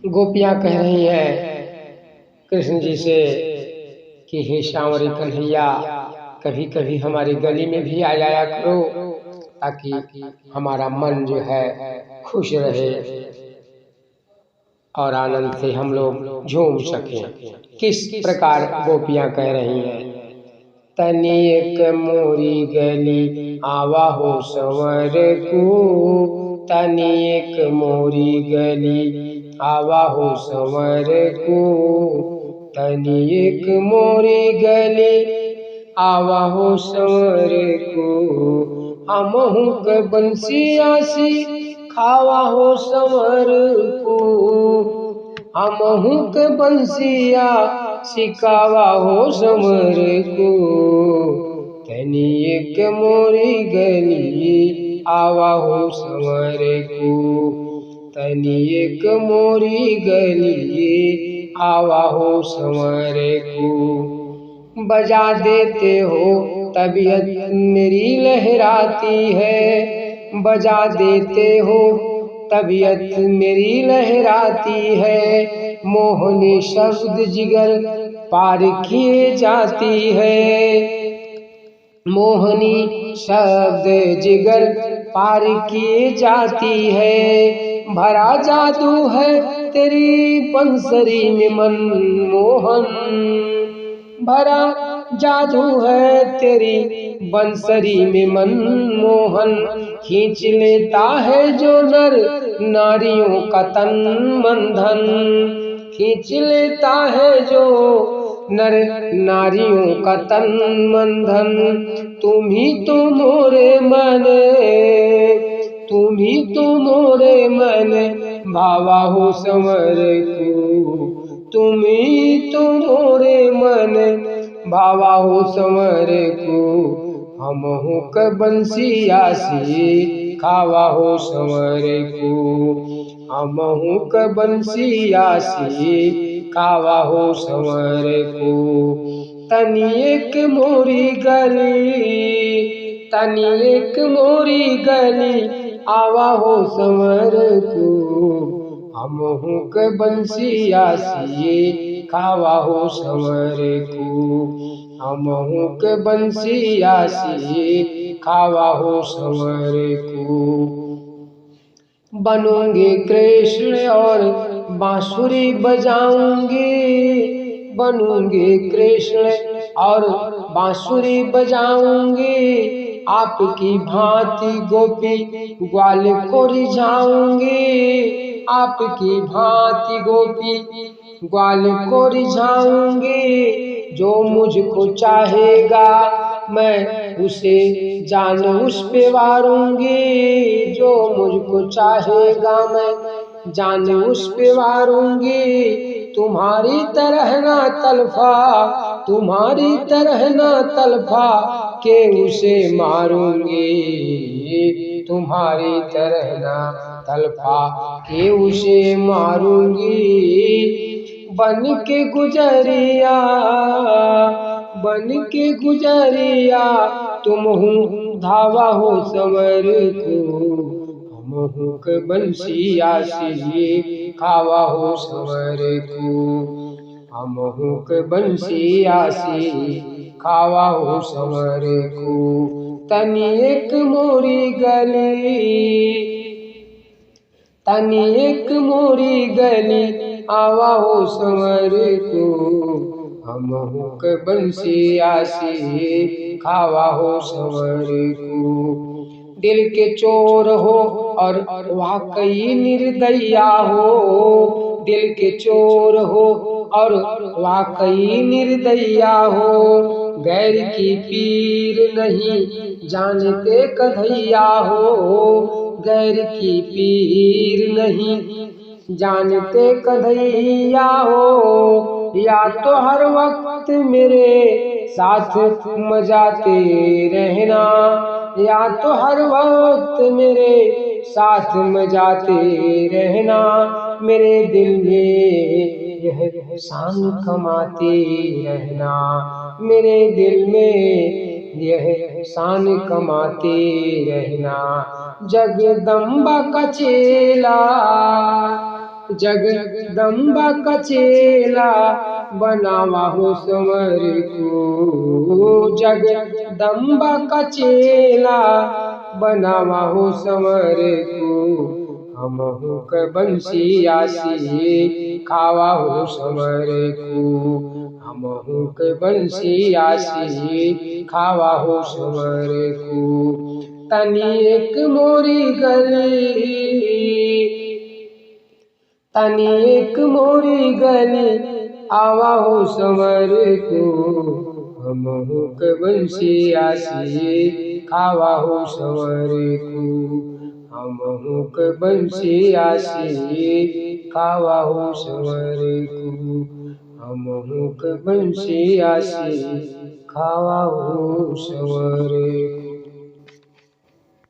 गोपियाँ कह रही हैं कृष्ण जी से कि हे श्यामरी कन्हैया, कभी कभी हमारी गली में भी आ जाया करो ताकि हमारा मन जो है खुश रहे और आनंद से हम लोग झूम सकें। किस प्रकार गोपियाँ कह रही हैं। तनिक मोरी गली आवा हो संवर को, तनिक मोरी गली आवा हो संवर को, तनिक मोरी गली आवा हो संवर को, हमहु क बंसियासी खावा हो संवर को, हमहु क बंसिया सिकावा हो संवर को, तनिक मोरी गली आवा हो संवर को, तनिक मोरी गली आवा हो संवर को। बजा देते हो तबीयत मेरी लहराती है, बजा देते हो तबीयत मेरी लहराती है, मोहनी शब्द जिगर पार किए जाती है, मोहनी शब्द जिगर पार किए जाती है, भरा जादू है तेरी बंसरी में मनमोहन, भरा जादू है तेरी बंसरी में मनमोहन, खींच लेता है जो नर नारियों का तन मन धन, खींच लेता है जो नर नारियों का तन मन धन, तुम ही तो मोरे मन, तुम ही तो मोरे मन भावा हो संवर को, तुम ही तो मोरे मन भावा हो संवर को, हमहु क बंसिया से खावा हो संवर को, हमहु क बंसिया से खावा हो संवर को। तनिक मोरी गली, तनिक मोरी गली आवा हो संवर को, हमहु क बंसिया से खावा हो संवर को, हमहु क बंसिया से खावा हो संवर को। बनूंगे कृष्ण और बांसुरी बजाऊंगी, बनूंगे कृष्ण और बांसुरी बजाऊंगी, आपकी भांति गोपी ग्वाल को रिझाऊंगी, आपकी भांति गोपी ग्वाल को रिझाऊंगी, जो मुझको चाहेगा मैं उसे जान उस पे वारूंगी, जो मुझको चाहेगा मैं जान उस पे वारूंगी, तुम्हारी तरह ना तलफा, तुम्हारी तरह ना तलफा के उसे मारूंगी, तुम्हारी तरह ना तलफा के उसे मारूंगी, बन के गुजरिया, बन के गुजरिया तुम हूँ धावा हो संवर को, हमहु क बंसिया से खावा हो संवर को, हमहु क बंसिया से खावा हो संवर को। तनिक मोरी गली, तनिक मोरी गली आवा हो संवर को, हमहु क बंसिया से खावा हो संवर को। दिल के चोर हो और वाकई निर्दया हो, दिल के चोर हो और वाकई निर्दया हो, गैर की पीर नहीं जानते कन्हैया हो, गैर की पीर नहीं जानते कन्हैया हो, या तो हर वक्त मेरे साथ मजाते रहना, या तो हर वक्त मेरे साथ मजाते रहना, मेरे दिल में यह एहसान कमाते रहना, मेरे दिल में यह एहसान कमाते रहना। जगदम्बा का चेला, जगदम्बा का चेला बनावा हो संवर को, जगदम्बा का चेला बनावा हो संवर को। हमहु क बंसी आसी खावा हो संवर को, हमहु क बंसी आसी खावा हो संवर को। तनी एक मोरी गली, तनी एक मोरी गली आवा हो संवर को। हमहु क बंसी आसी खावा हो संवर को, हमहु क बंसी आसी खावा हो संवर को, हमहु क बंसी आसी खावा हो संवर को।